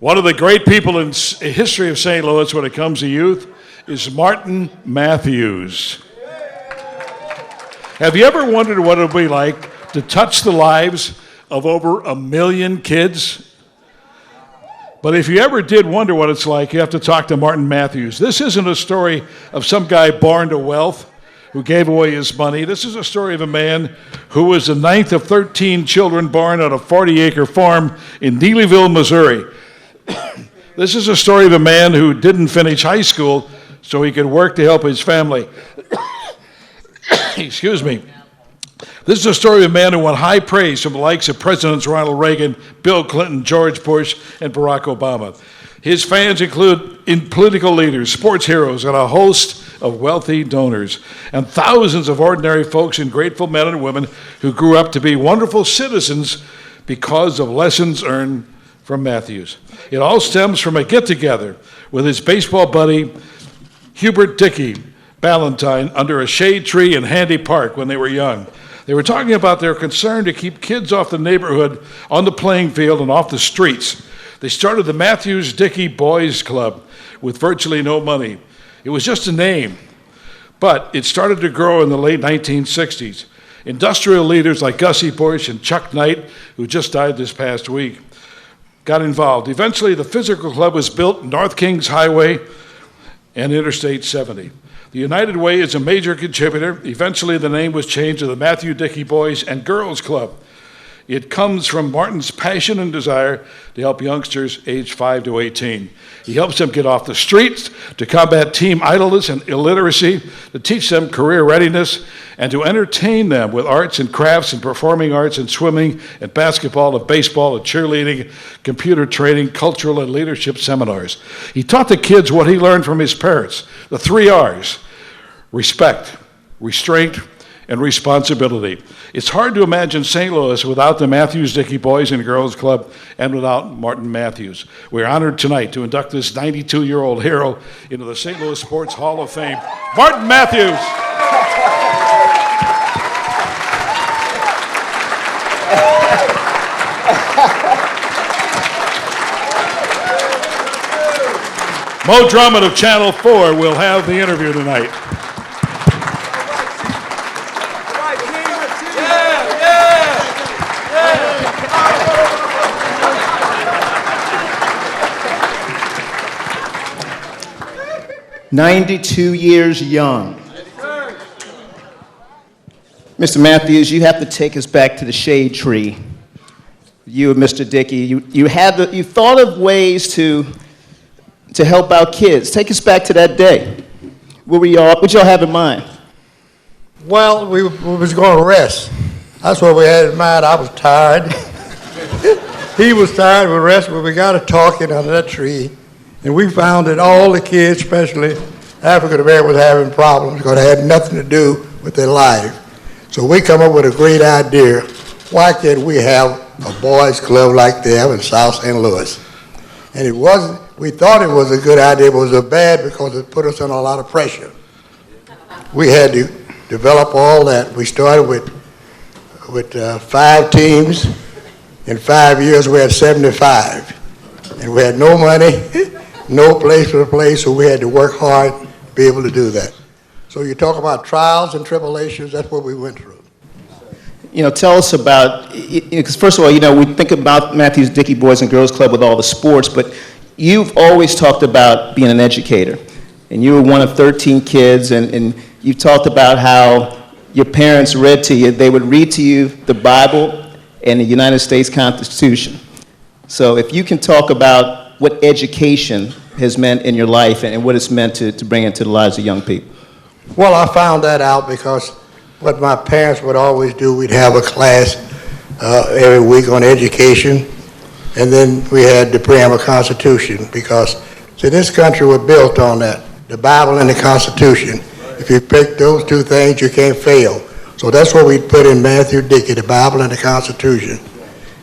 One of the great people in history of St. Louis when it comes to youth is Martin Mathews. Have you ever wondered what it would be like to touch the lives of over 1 million kids? But if you ever did wonder what it's like, you have to talk to Martin Mathews. This isn't a story of some guy born to wealth who gave away his money. This is a story of a man who was the 9th of 13 children born on a 40-acre farm in Neelyville, Missouri. This is a story of a man who didn't finish high school so he could work to help his family. Excuse me. This is a story of a man who won high praise from the likes of Presidents Ronald Reagan, Bill Clinton, George Bush, and Barack Obama. His fans include political leaders, sports heroes, and a host of wealthy donors, and thousands of ordinary folks and grateful men and women who grew up to be wonderful citizens because of lessons earned from Mathews. It all stems from a get-together with his baseball buddy, Hubert Dickey Ballantyne, under a shade tree in Handy Park when they were young. They were talking about their concern to keep kids off the neighborhood, on the playing field, and off the streets. They started the Mathews Dickey Boys Club with virtually no money. It was just a name, but it started to grow in the late 1960s. Industrial leaders like Gussie Bush and Chuck Knight, who just died this past week, got involved. Eventually, the physical club was built North Kings Highway and Interstate 70. The United Way is a major contributor. Eventually, the name was changed to the Mathews Dickey Boys and Girls Club. It comes from Martin's passion and desire to help youngsters aged 5 to 18. He helps them get off the streets, to combat teen idleness and illiteracy, to teach them career readiness, and to entertain them with arts and crafts and performing arts and swimming and basketball and baseball and cheerleading, computer training, cultural and leadership seminars. He taught the kids what he learned from his parents, the 3 R's: respect, restraint, and responsibility. It's hard to imagine St. Louis without the Mathews Dickey Boys and Girls Club and without Martin Mathews. We're honored tonight to induct this 92-year-old hero into the St. Louis Sports Hall of Fame, Martin Mathews. Mo Drummond of Channel 4 will have the interview tonight. 92 years young. Mr. Mathews, you have to take us back to the shade tree. You and Mr. Dickey, you thought of ways to help out kids. Take us back to that day. What y'all have in mind? Well, we was going to rest. That's what we had in mind. I was tired. He was tired. We rested, but we got to talking under that tree. And we found that all the kids, especially African Americans, were having problems because they had nothing to do with their life. So we come up with a great idea. Why can't we have a boys' club like they have in South St. Louis? And we thought it was a good idea, but it was bad because it put us under a lot of pressure. We had to develop all that. We started with 5 teams. In 5 years, we had 75. And we had no money, no place to play, so we had to work hard to be able to do that. So you talk about trials and tribulations, that's what we went through. Tell us about, because first of all, we think about Mathews Dickey Boys and Girls Club with all the sports, but you've always talked about being an educator. And you were one of 13 kids, and you've talked about how your parents read to you. They would read to you the Bible and the United States Constitution. So if you can talk about what education has meant in your life and what it's meant to bring into the lives of young people. Well, I found that out because what my parents would always do, we'd have a class every week on education, and then we had the preamble Constitution because, see, this country was built on that, the Bible and the Constitution. If you pick those 2 things, you can't fail. So that's what we put in Mathews Dickey, the Bible and the Constitution.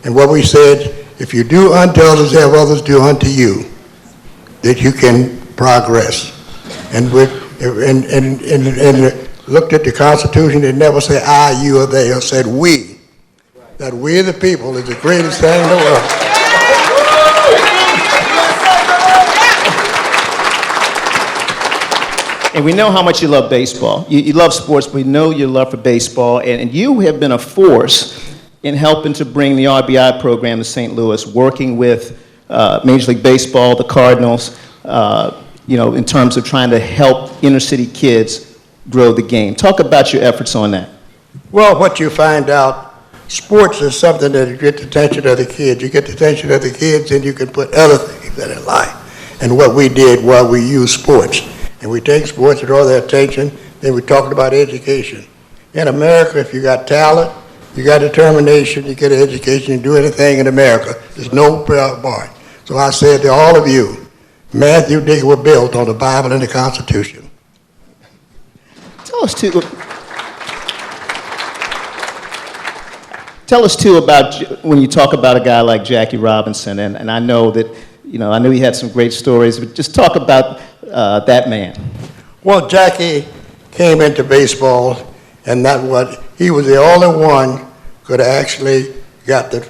And what we said, if you do unto others, have others do unto you, that you can progress. And looked at the Constitution, it never said I, you, or they, it said we. That we the people is the greatest thing in the world. And we know how much you love baseball. You love sports, but we know your love for baseball. And you have been a force in helping to bring the RBI program to St. Louis, working with Major League Baseball, the Cardinals, in terms of trying to help inner city kids grow the game. Talk about your efforts on that. Well, what you find out, sports is something that gets the attention of the kids. You get the attention of the kids, and you can put other things in their life. And what we did was we used sports. And we take sports to draw their attention, then we talked about education. In America, if you got talent, you got determination, you get an education, you do anything in America, there's no bar. So I said to all of you, Matthew, Dickey were built on the Bible and the Constitution. Tell us too about when you talk about a guy like Jackie Robinson, and I know that, I know he had some great stories, but just talk about that man. Well, Jackie came into baseball, and he was the only one could actually got the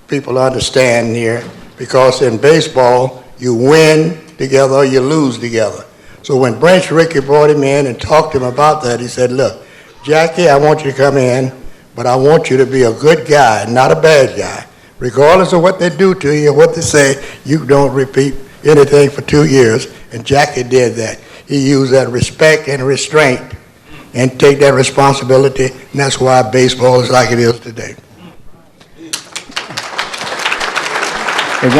people to understand here, because in baseball, you win together or you lose together. So when Branch Rickey brought him in and talked to him about that, he said, look, Jackie, I want you to come in, but I want you to be a good guy, not a bad guy. Regardless of what they do to you or what they say, you don't repeat anything for 2 years. And Jackie did that. He used that respect and restraint and take that responsibility, and that's why baseball is like it is today. And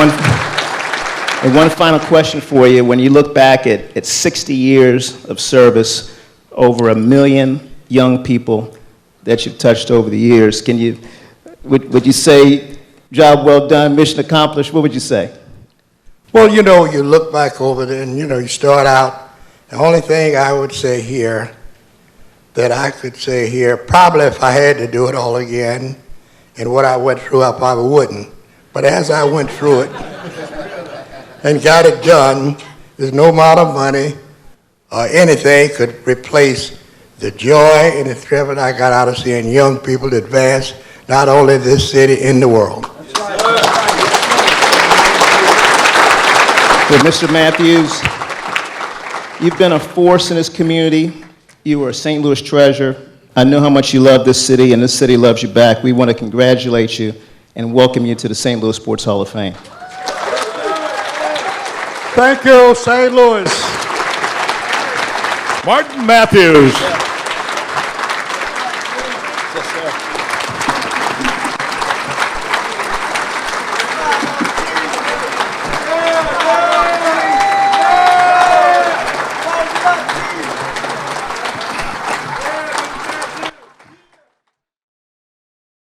one final question for you. When you look back at 60 years of service, over 1 million young people that you've touched over the years, would you say, job well done, mission accomplished? What would you say? Well, you look back over there and, you start out. The only thing I would say here, that I could say here, probably if I had to do it all again, and what I went through, I probably wouldn't. But as I went through it and got it done, there's no amount of money or anything could replace the joy and the thrill I got out of seeing young people advance, not only this city, in the world. Well, Mr. Mathews, you've been a force in this community. You are a St. Louis treasure. I know how much you love this city, and this city loves you back. We want to congratulate you and welcome you to the St. Louis Sports Hall of Fame. Thank you, St. Louis. Martin Mathews.